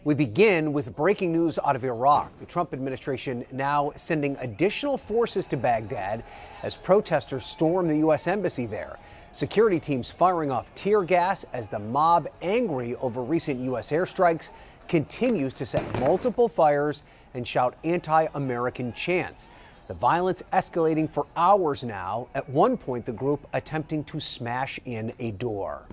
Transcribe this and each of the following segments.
We begin with breaking news out of Iraq. The Trump administration now sending additional forces to Baghdad as protesters storm the U.S. embassy there. Security teams firing off tear gas as the mob, angry over recent U.S. airstrikes, continues to set multiple fires and shout anti-American chants. The violence escalating for hours now. At one point, the group attempting to smash in a door.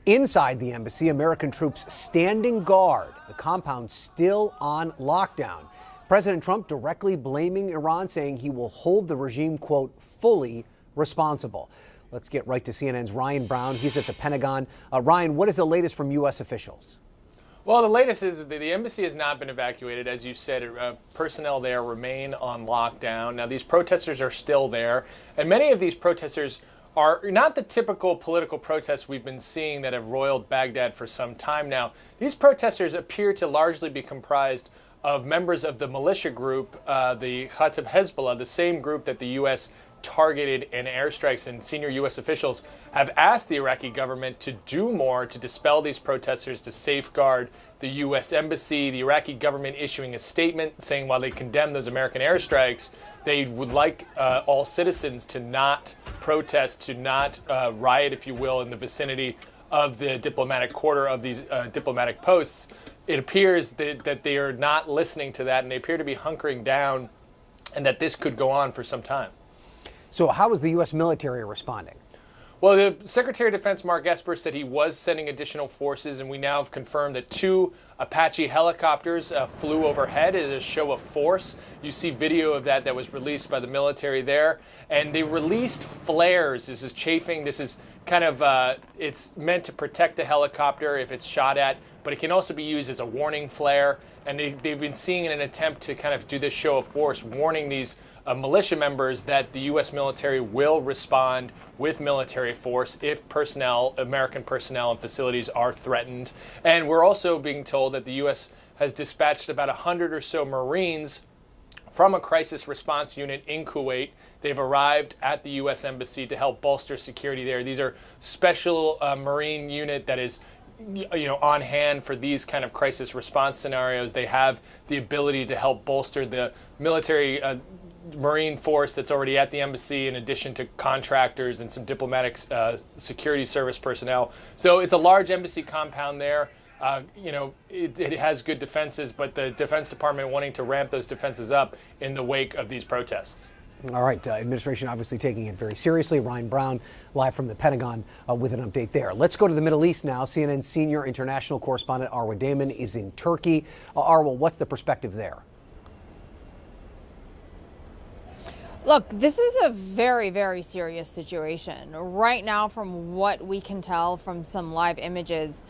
Inside the embassy, American troops standing guard. The compound still on lockdown. President Trump directly blaming Iran, saying he will hold the regime, quote, fully responsible. Let's get right to CNN's Ryan Brown. He's at the Pentagon. Ryan, what is the latest from U.S. officials? Well, the latest is that the embassy has not been evacuated. As you said, personnel there remain on lockdown. Now, these protesters are still there, and many of these protesters are not the typical political protests we've been seeing that have roiled Baghdad for some time now. These protesters appear to largely be comprised of members of the militia group, the Kataib Hezbollah, the same group that the U.S. targeted in airstrikes, and senior U.S. officials have asked the Iraqi government to do more to dispel these protesters, to safeguard the U.S. embassy. The Iraqi government issuing a statement saying while they condemn those American airstrikes, they would like all citizens to not protest, to not riot, if you will, in the vicinity of the diplomatic quarter of these diplomatic posts. It appears that they are not listening to that, and they appear to be hunkering down, and that this could go on for some time. So how is the U.S. military responding? Well, the Secretary of Defense, Mark Esper, said he was sending additional forces, and we now have confirmed that 2 Apache helicopters flew overhead as a show of force. You see video of that was released by the military there, and they released flares. This is chafing. This is kind of, it's meant to protect the helicopter if it's shot at, but it can also be used as a warning flare, and they've been seeing an attempt to kind of do this show of force, warning these militia members that the U.S. military will respond with military force if American personnel and facilities are threatened. And we're also being told that the U.S. has dispatched about 100 or so Marines from a crisis response unit in Kuwait. They've arrived at the U.S. embassy to help bolster security there. These are special Marine unit that is on hand for these kind of crisis response scenarios. They have the ability to help bolster the military Marine force that's already at the embassy, in addition to contractors and some diplomatic security service personnel. So it's a large embassy compound there. It has good defenses, but the Defense Department wanting to ramp those defenses up in the wake of these protests. All right. Administration obviously taking it very seriously. Ryan Brown, live from the Pentagon with an update there. Let's go to the Middle East now. CNN senior international correspondent Arwa Damon is in Turkey. Arwa, what's the perspective there? Look, this is a very, very serious situation. Right now, from what we can tell from some live images,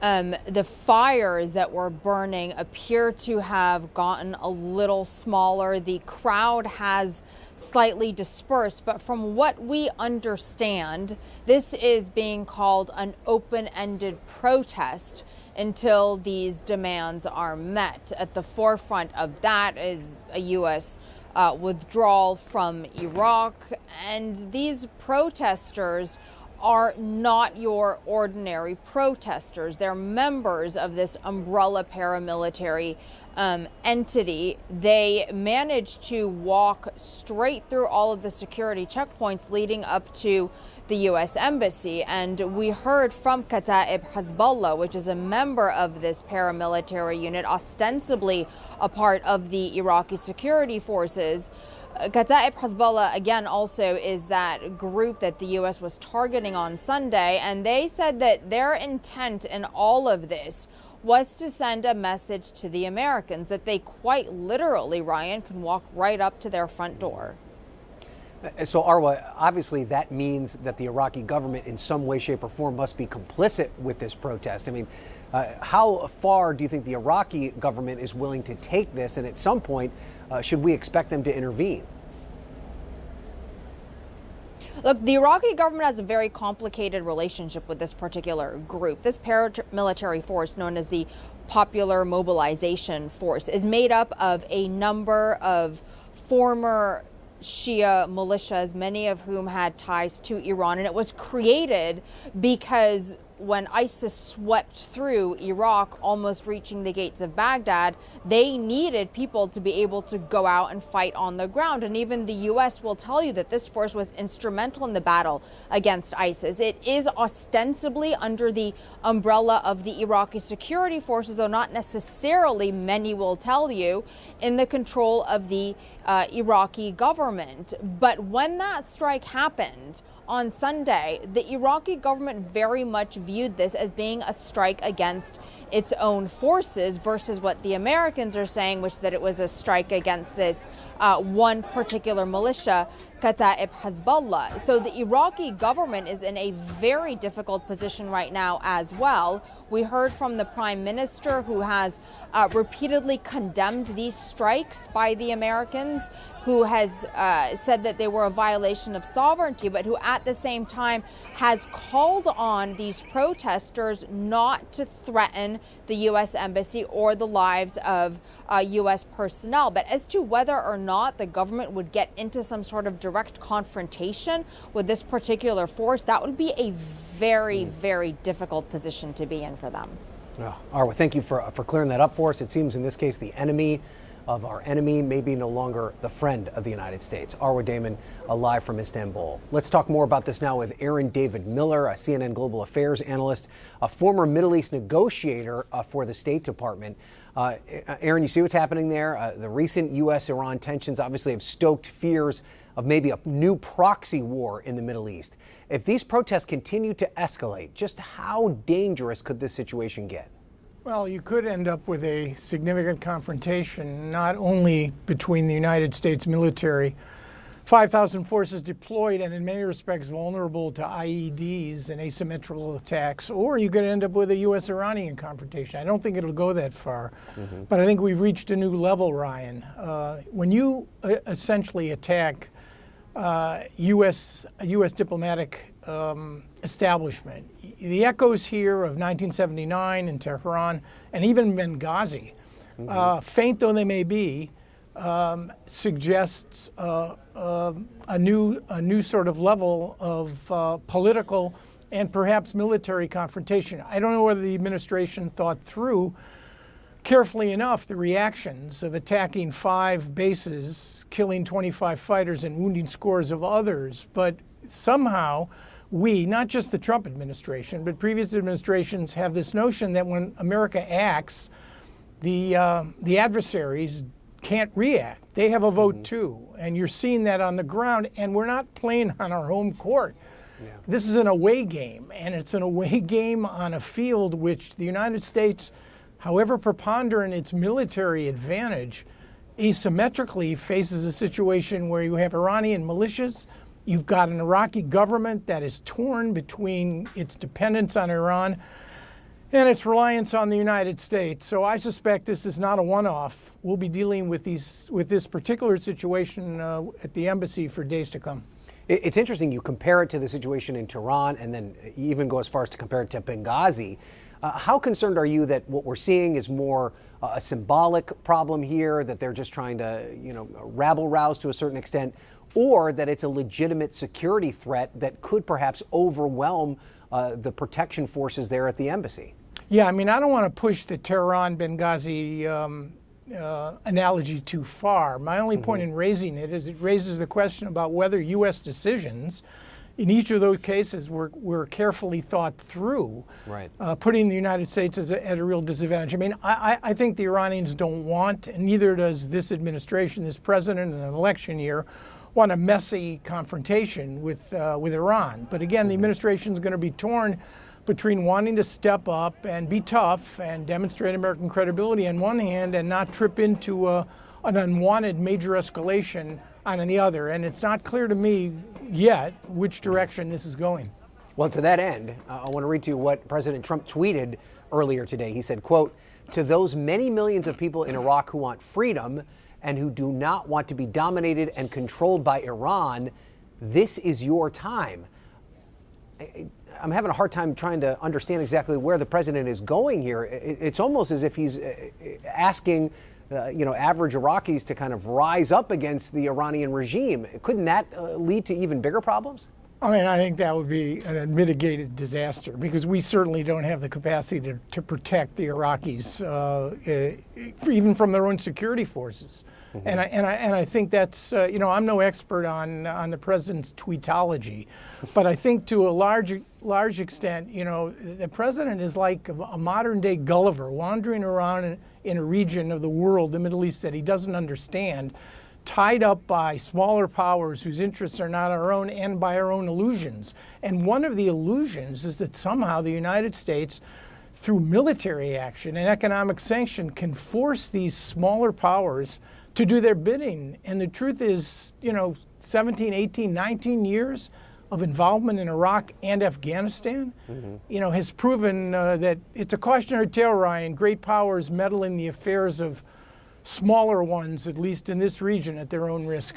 the fires that were burning appear to have gotten a little smaller. The crowd has slightly dispersed, but from what we understand, this is being called an open-ended protest until these demands are met. At the forefront of that is a U.S. Withdrawal from Iraq, and these protesters are not your ordinary protesters. They're members of this umbrella paramilitary entity. They managed to walk straight through all of the security checkpoints leading up to the U.S. Embassy. And we heard from Kataib Hezbollah, which is a member of this paramilitary unit, ostensibly a part of the Iraqi security forces. Kataib Hezbollah, again, also is that group that the U.S. was targeting on Sunday, and they said that their intent in all of this was to send a message to the Americans that they quite literally, Ryan, can walk right up to their front door. So, Arwa, obviously that means that the Iraqi government in some way, shape, or form must be complicit with this protest. I mean, how far do you think the Iraqi government is willing to take this? And at some point, should we expect them to intervene? Look, the Iraqi government has a very complicated relationship with this particular group. This paramilitary force, known as the Popular Mobilization Force, is made up of a number of former Shia militias, many of whom had ties to Iran. And it was created because when ISIS swept through Iraq, almost reaching the gates of Baghdad, they needed people to be able to go out and fight on the ground. And even the U.S. will tell you that this force was instrumental in the battle against ISIS. It is ostensibly under the umbrella of the Iraqi security forces, though not necessarily, many will tell you, in the control of the Iraqi government. But when that strike happened on Sunday, the Iraqi government very much viewed this as being a strike against its own forces versus what the Americans are saying, which that it was a strike against this one particular militia, Kata'ib Hezbollah. So the Iraqi government is in a very difficult position right now as well. We heard from the prime minister, who has repeatedly condemned these strikes by the Americans, who has said that they were a violation of sovereignty, but who at the same time has called on these protesters not to threaten the U.S. embassy or the lives of U.S. personnel. But as to whether or not the government would get into some sort of direct confrontation with this particular force, that would be a very, very difficult position to be in for them. Oh, Arwa, thank you for clearing that up for us. It seems in this case the enemy of our enemy may be no longer the friend of the United States. Arwa Damon, live from Istanbul. Let's talk more about this now with Aaron David Miller, a CNN Global Affairs analyst, a former Middle East negotiator for the State Department. Aaron, you see what's happening there? The recent U.S.-Iran tensions obviously have stoked fears of maybe a new proxy war in the Middle East. If these protests continue to escalate, just how dangerous could this situation get? Well, you could end up with a significant confrontation, not only between the United States military, 5,000 forces deployed and in many respects vulnerable to IEDs and asymmetrical attacks, or you could end up with a U.S.-Iranian confrontation. I don't think it'll go that far, but I think we've reached a new level, Ryan. When you essentially attack U.S. diplomatic establishment, the echoes here of 1979 in Tehran and even Benghazi, faint though they may be, suggests a new sort of level of political and perhaps military confrontation. I don't know whether the administration thought through carefully enough the reactions of attacking 5 bases, killing 25 fighters and wounding scores of others, but somehow we, not just the Trump administration, but previous administrations, have this notion that when America acts, the adversaries can't react. They have a vote too, and you're seeing that on the ground, and we're not playing on our home court. Yeah. This is an away game, and it's an away game on a field which the United States, however preponderant its military advantage, asymmetrically faces a situation where you have Iranian militias, you've got an Iraqi government that is torn between its dependence on Iran and its reliance on the United States. So I suspect this is not a one-off. We'll be dealing with this particular situation at the embassy for days to come. It's interesting you compare it to the situation in Tehran and then even go as far as to compare it to Benghazi. How concerned are you that what we're seeing is more a symbolic problem here, that they're just trying to, rabble-rouse to a certain extent, or that it's a legitimate security threat that could perhaps overwhelm the protection forces there at the embassy? Yeah, I mean, I don't want to push the Tehran-Benghazi analogy too far. My only point in raising it is it raises the question about whether U.S. decisions in each of those cases were carefully thought through, right, putting the United States at a real disadvantage. I mean, I think the Iranians don't want, and neither does this administration, this president in an election year, want a messy confrontation with Iran. But again, the administration is going to be torn between wanting to step up and be tough and demonstrate American credibility on one hand and not trip into an unwanted major escalation on the other. And it's not clear to me yet which direction this is going. Well, to that end, I want to read to you what President Trump tweeted earlier today. He said, quote, "To those many millions of people in Iraq who want freedom and who do not want to be dominated and controlled by Iran, this is your time." I'm having a hard time trying to understand exactly where the president is going here. It's almost as if he's asking average Iraqis to kind of rise up against the Iranian regime. Couldn't that lead to even bigger problems? I mean, I think that would be an unmitigated disaster, because we certainly don't have the capacity to protect the Iraqis, even from their own security forces. Mm-hmm. And I think that's, I'm no expert on the president's tweetology, but I think to a large extent, the president is like a modern day Gulliver wandering around in a region of the world, the Middle East, that he doesn't understand, tied up by smaller powers whose interests are not our own, and by our own illusions. And one of the illusions is that somehow the United States, through military action and economic sanction, can force these smaller powers to do their bidding. And the truth is, 17, 18, 19 years of involvement in Iraq and Afghanistan, has proven that it's a cautionary tale, Ryan. Great powers meddle in the affairs of smaller ones, at least in this region, at their own risk.